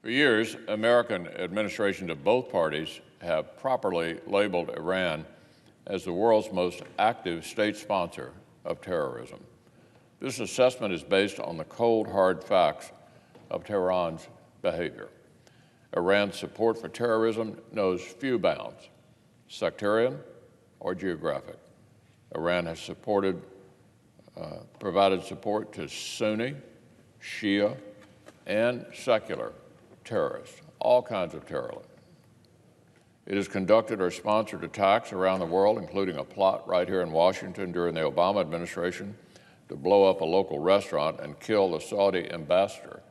For years, American administrations of both parties have properly labeled Iran as the world's most active state sponsor of terrorism. This assessment is based on the cold, hard facts of Tehran's behavior. Iran's support for terrorism knows few bounds, sectarian or geographic. Iran has provided support to Sunni, Shia, and secular terrorists, all kinds of terrorists. It has conducted or sponsored attacks around the world, including a plot right here in Washington during the Obama administration to blow up a local restaurant and kill the Saudi ambassador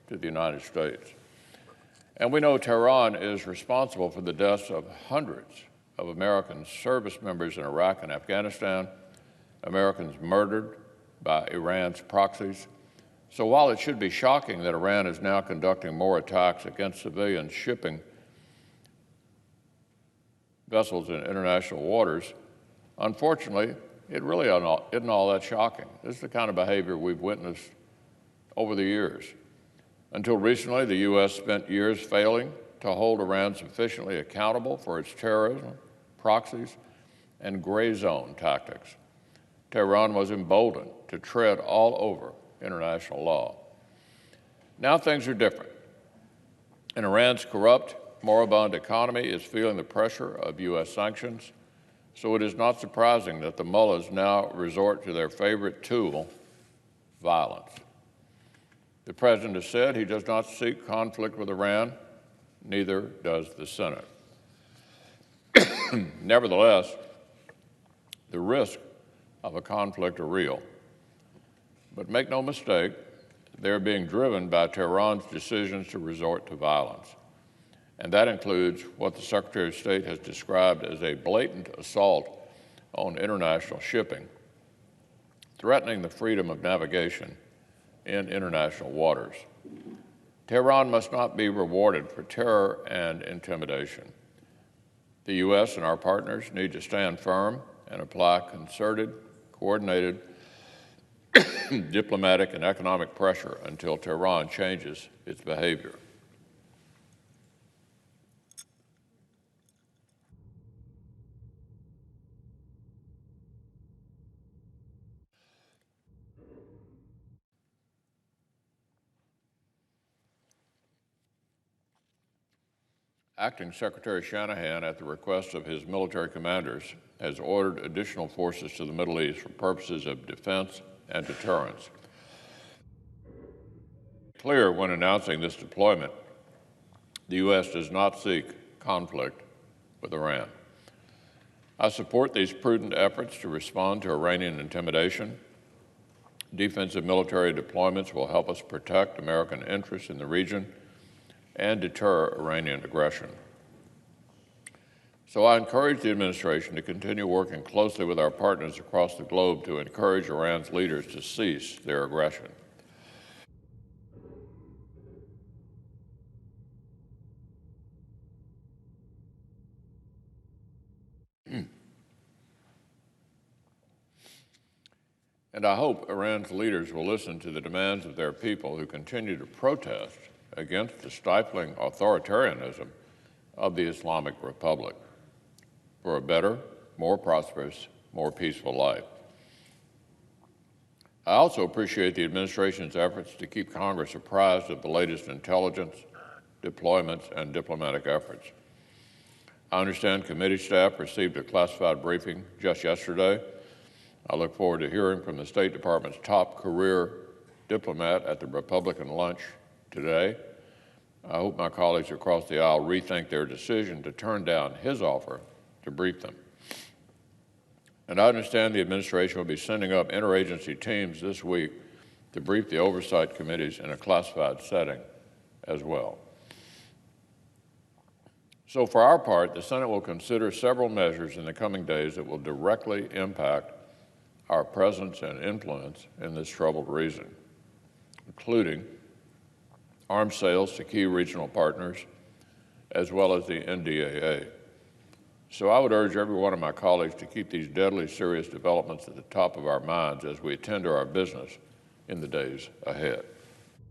to the United States. And we know Tehran is responsible for the deaths of hundreds of American service members in Iraq and Afghanistan, Americans murdered by Iran's proxies. So while it should be shocking that Iran is now conducting more attacks against civilians shipping vessels in international waters, unfortunately, it really isn't all that shocking. This is the kind of behavior we've witnessed over the years. Until recently, the U.S. spent years failing to hold Iran sufficiently accountable for its terrorism, proxies, and gray zone tactics. Tehran was emboldened to tread all over international law. Now things are different, and Iran's corrupt, moribund economy is feeling the pressure of U.S. sanctions, so it is not surprising that the mullahs now resort to their favorite tool, violence. The president has said he does not seek conflict with Iran, neither does the Senate. Nevertheless, the risks of a conflict are real. But make no mistake, they're being driven by Tehran's decisions to resort to violence. And that includes what the Secretary of State has described as a blatant assault on international shipping, threatening the freedom of navigation in international waters. Tehran must not be rewarded for terror and intimidation. The U.S. and our partners need to stand firm and apply concerted, coordinated diplomatic and economic pressure until Tehran changes its behavior. Acting Secretary Shanahan, at the request of his military commanders, has ordered additional forces to the Middle East for purposes of defense and deterrence. Clear when announcing this deployment, the U.S. does not seek conflict with Iran. I support these prudent efforts to respond to Iranian intimidation. Defensive military deployments will help us protect American interests in the region and deter Iranian aggression. So I encourage the administration to continue working closely with our partners across the globe to encourage Iran's leaders to cease their aggression. And I hope Iran's leaders will listen to the demands of their people who continue to protest against the stifling authoritarianism of the Islamic Republic for a better, more prosperous, more peaceful life. I also appreciate the administration's efforts to keep Congress apprised of the latest intelligence, deployments, and diplomatic efforts. I understand committee staff received a classified briefing just yesterday. I look forward to hearing from the State Department's top career diplomat at the Republican lunch today. I hope my colleagues across the aisle rethink their decision to turn down his offer to brief them. And I understand the administration will be sending up interagency teams this week to brief the oversight committees in a classified setting as well. So for our part, the Senate will consider several measures in the coming days that will directly impact our presence and influence in this troubled region, including arms sales to key regional partners, as well as the NDAA. So I would urge every one of my colleagues to keep these deadly serious developments at the top of our minds as we attend to our business in the days ahead.